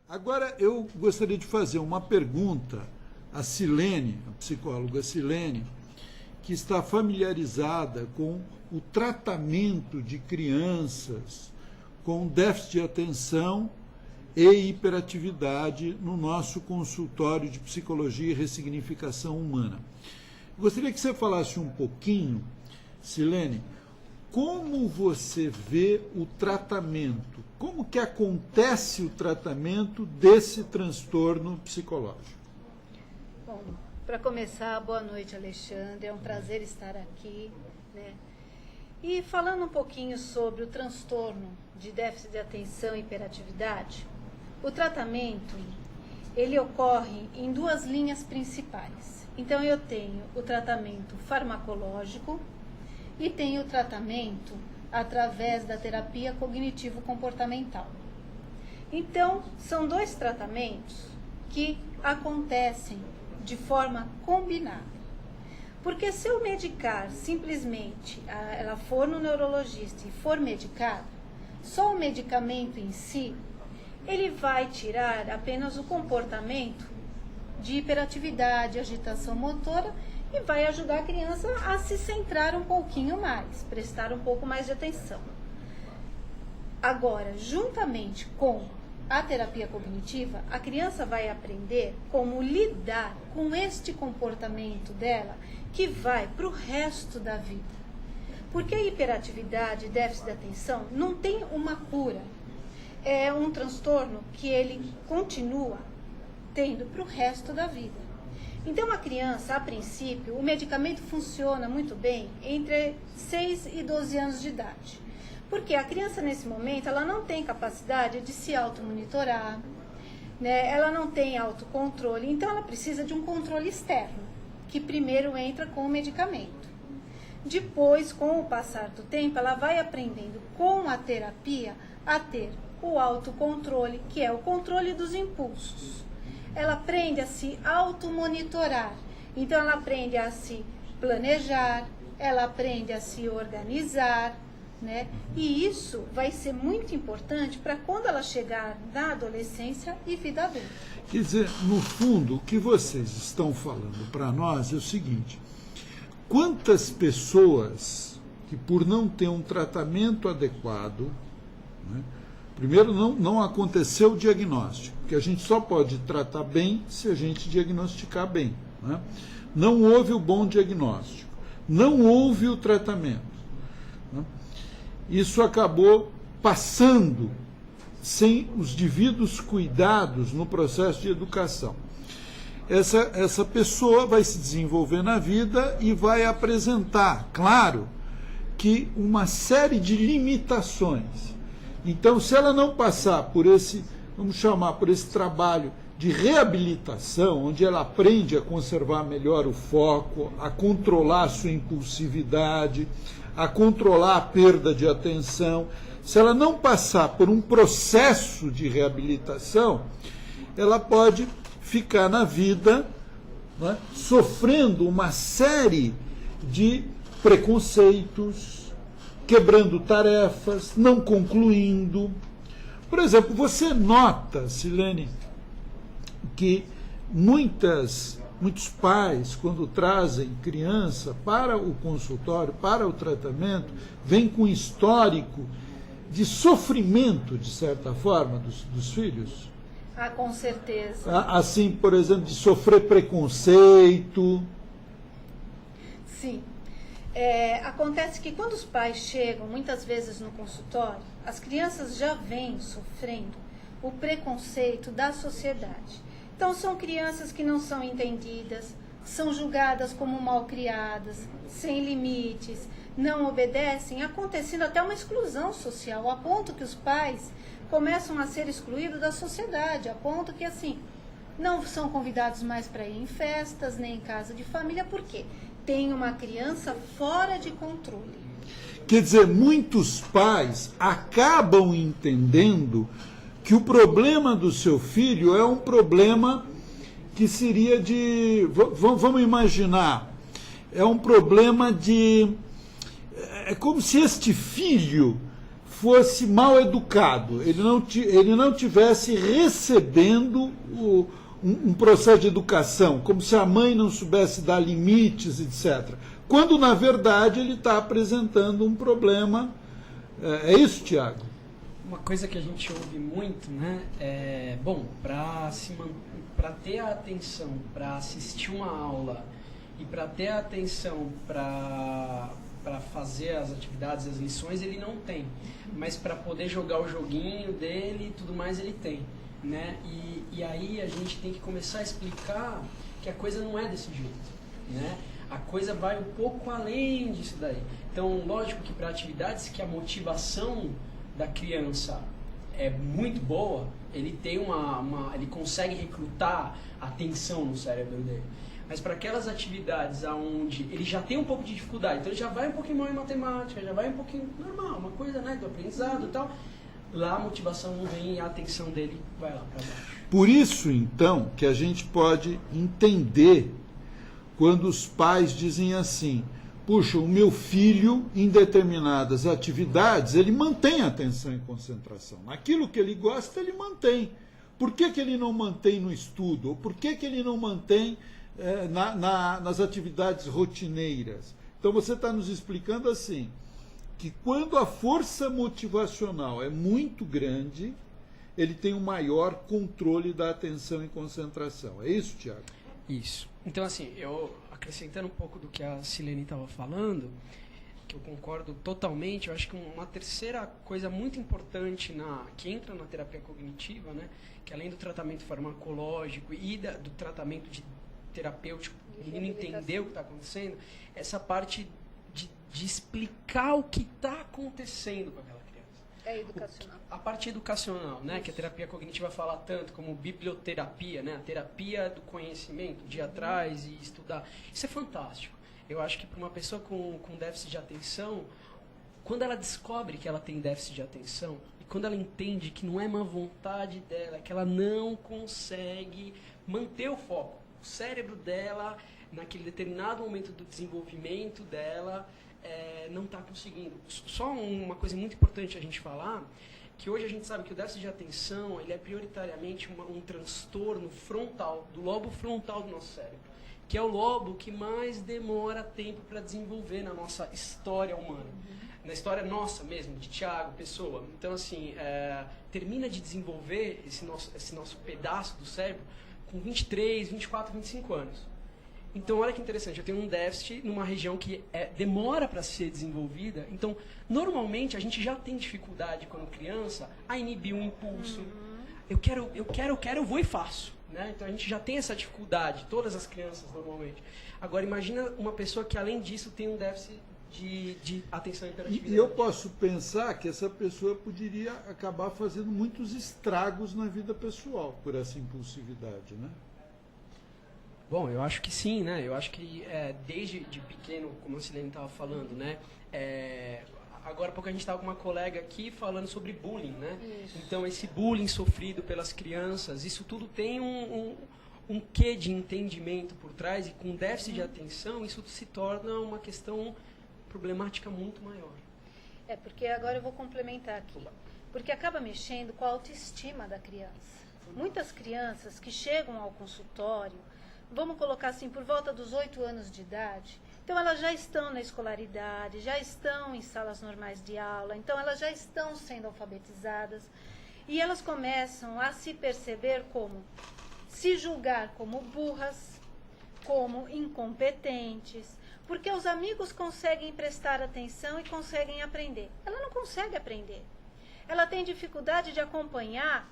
Agora eu gostaria de fazer uma pergunta à Silene, a psicóloga Silene, que está familiarizada com o tratamento de crianças com déficit de atenção e hiperatividade no nosso consultório de psicologia e ressignificação humana. Gostaria que você falasse um pouquinho, Silene, como você vê o tratamento, como que acontece o tratamento desse transtorno psicológico? Bom, para começar, boa noite, Alexandre, é um prazer estar aqui, né? E falando um pouquinho sobre o transtorno de déficit de atenção e hiperatividade, o tratamento, ele ocorre em duas linhas principais. Então, eu tenho o tratamento farmacológico e tenho o tratamento através da terapia cognitivo-comportamental. Então, são dois tratamentos que acontecem de forma combinada. Porque se eu medicar simplesmente, ela for no neurologista e for medicada, só o medicamento em si, ele vai tirar apenas o comportamento de hiperatividade, agitação motora e vai ajudar a criança a se centrar um pouquinho mais, prestar um pouco mais de atenção. Agora, juntamente com a terapia cognitiva, a criança vai aprender como lidar com este comportamento dela que vai para o resto da vida. Porque a hiperatividade e déficit de atenção não tem uma cura. É um transtorno que ele continua tendo para o resto da vida. Então, a criança, a princípio, o medicamento funciona muito bem entre 6 e 12 anos de idade. Porque a criança, nesse momento, ela não tem capacidade de se automonitorar, né? Ela não tem autocontrole, então ela precisa de um controle externo, que primeiro entra com o medicamento. Depois, com o passar do tempo, ela vai aprendendo com a terapia a ter o autocontrole, que é o controle dos impulsos. Ela aprende a se automonitorar, então ela aprende a se planejar, ela aprende a se organizar, né? E isso vai ser muito importante para quando ela chegar na adolescência e vida adulta. Quer dizer, no fundo, o que vocês estão falando para nós é o seguinte: quantas pessoas que, por não ter um tratamento adequado, né, primeiro não aconteceu o diagnóstico, porque a gente só pode tratar bem se a gente diagnosticar bem, né? Não houve o bom diagnóstico, não houve o tratamento, né? Isso acabou passando sem os devidos cuidados no processo de educação. Essa pessoa vai se desenvolver na vida e vai apresentar, claro, que uma série de limitações. Então, se ela não passar por esse, vamos chamar, por esse trabalho de reabilitação, onde ela aprende a conservar melhor o foco, a controlar a sua impulsividade, a controlar a perda de atenção, se ela não passar por um processo de reabilitação, ela pode ficar na vida, né, sofrendo uma série de preconceitos, quebrando tarefas, não concluindo. Por exemplo, você nota, Silene, que muitos pais, quando trazem criança para o consultório, para o tratamento, vêm com histórico de sofrimento, de certa forma, dos filhos? Ah, com certeza. Assim, por exemplo, de sofrer preconceito. Sim. Acontece que quando os pais chegam, muitas vezes no consultório, as crianças já vêm sofrendo o preconceito da sociedade. Então, são crianças que não são entendidas, são julgadas como malcriadas, sem limites, não obedecem, acontecendo até uma exclusão social, a ponto que os pais começam a ser excluídos da sociedade, a ponto que, assim, não são convidados mais para ir em festas, nem em casa de família, por quê? Tem uma criança fora de controle. Quer dizer, muitos pais acabam entendendo que o problema do seu filho é um problema que seria de... Vamos imaginar, é um problema de... É como se este filho fosse mal educado, ele não tivesse recebendo um processo de educação, como se a mãe não soubesse dar limites, etc. Quando, na verdade, ele está apresentando um problema. É isso, Tiago? Uma coisa que a gente ouve muito, né, para ter a atenção, para assistir uma aula e para ter a atenção para fazer as atividades, as lições, ele não tem. Mas para poder jogar o joguinho dele e tudo mais, ele tem. Né? E aí a gente tem que começar a explicar que a coisa não é desse jeito. Né? A coisa vai um pouco além disso daí. Então, lógico que para atividades que a motivação da criança é muito boa, ele tem ele consegue recrutar atenção no cérebro dele. Mas para aquelas atividades onde ele já tem um pouco de dificuldade, então ele já vai um pouquinho mal em matemática, já vai um pouquinho normal, uma coisa, né, do aprendizado e tal, lá a motivação não vem e a atenção dele vai lá para baixo. Por isso, então, que a gente pode entender quando os pais dizem assim: puxa, o meu filho, em determinadas atividades, ele mantém a atenção e concentração. Naquilo que ele gosta, ele mantém. Por que ele não mantém no estudo? Ou por que ele não mantém nas atividades rotineiras? Então você está nos explicando assim, que quando a força motivacional é muito grande, ele tem um maior controle da atenção e concentração. É isso, Tiago? Isso. Então, assim, eu acrescentando um pouco do que a Silene estava falando, que eu concordo totalmente, eu acho que uma terceira coisa muito importante que entra na terapia cognitiva, né, que além do tratamento farmacológico e do tratamento terapêutico, o menino entender o que está acontecendo, essa parte de explicar o que está acontecendo com aquela criança. É educacional. A parte educacional, né, que a terapia cognitiva fala tanto, como biblioterapia, né, a terapia do conhecimento, de ir atrás e estudar. Isso é fantástico. Eu acho que para uma pessoa com déficit de atenção, quando ela descobre que ela tem déficit de atenção, e quando ela entende que não é má vontade dela, que ela não consegue manter o foco, o cérebro dela, naquele determinado momento do desenvolvimento dela, não está conseguindo. Só uma coisa muito importante a gente falar, que hoje a gente sabe que o déficit de atenção ele é prioritariamente um transtorno frontal, do lobo frontal do nosso cérebro, que é o lobo que mais demora tempo para desenvolver na nossa história humana. Na história nossa mesmo, de Tiago, Pessoa. Então, assim, termina de desenvolver esse nosso pedaço do cérebro com 23, 24, 25 anos. Então, olha que interessante, eu tenho um déficit numa região que demora para ser desenvolvida. Então, normalmente, a gente já tem dificuldade, quando criança, a inibir um impulso. Eu quero, eu vou e faço. Né? Então, a gente já tem essa dificuldade, todas as crianças, normalmente. Agora, imagina uma pessoa que, além disso, tem um déficit de atenção e hiperatividade. E eu posso pensar que essa pessoa poderia acabar fazendo muitos estragos na vida pessoal por essa impulsividade, né? Bom, eu acho que sim, né? Eu acho que desde de pequeno, como a Silene estava falando, né? Agora há pouco a gente estava com uma colega aqui falando sobre bullying, né? Isso. Então, esse bullying sofrido pelas crianças, isso tudo tem um quê de entendimento por trás, e com déficit de atenção, isso se torna uma questão problemática muito maior. Porque agora eu vou complementar aqui. Porque acaba mexendo com a autoestima da criança. Muitas crianças que chegam ao consultório, vamos colocar assim, por volta dos 8 anos de idade, então elas já estão na escolaridade, já estão em salas normais de aula, então elas já estão sendo alfabetizadas, e elas começam a se perceber como, se julgar como burras, como incompetentes, porque os amigos conseguem prestar atenção e conseguem aprender. Ela não consegue aprender. Ela tem dificuldade de acompanhar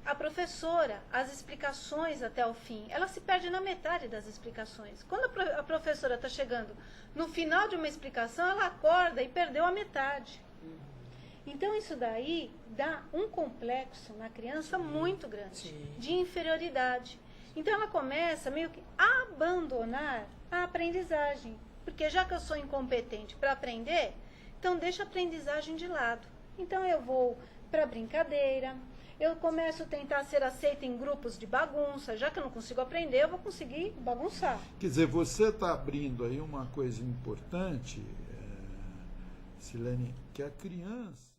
a professora, as explicações até o fim. Ela se perde na metade das explicações. Quando a professora está chegando no final de uma explicação, ela acorda e perdeu a metade. Então, isso daí dá um complexo na criança muito grande, de inferioridade. Então, ela começa meio que a abandonar a aprendizagem. Porque já que eu sou incompetente para aprender, então deixa a aprendizagem de lado. Então, eu vou para a brincadeira, eu começo a tentar ser aceita em grupos de bagunça. Já que eu não consigo aprender, eu vou conseguir bagunçar. Quer dizer, você está abrindo aí uma coisa importante, Silene, que a criança...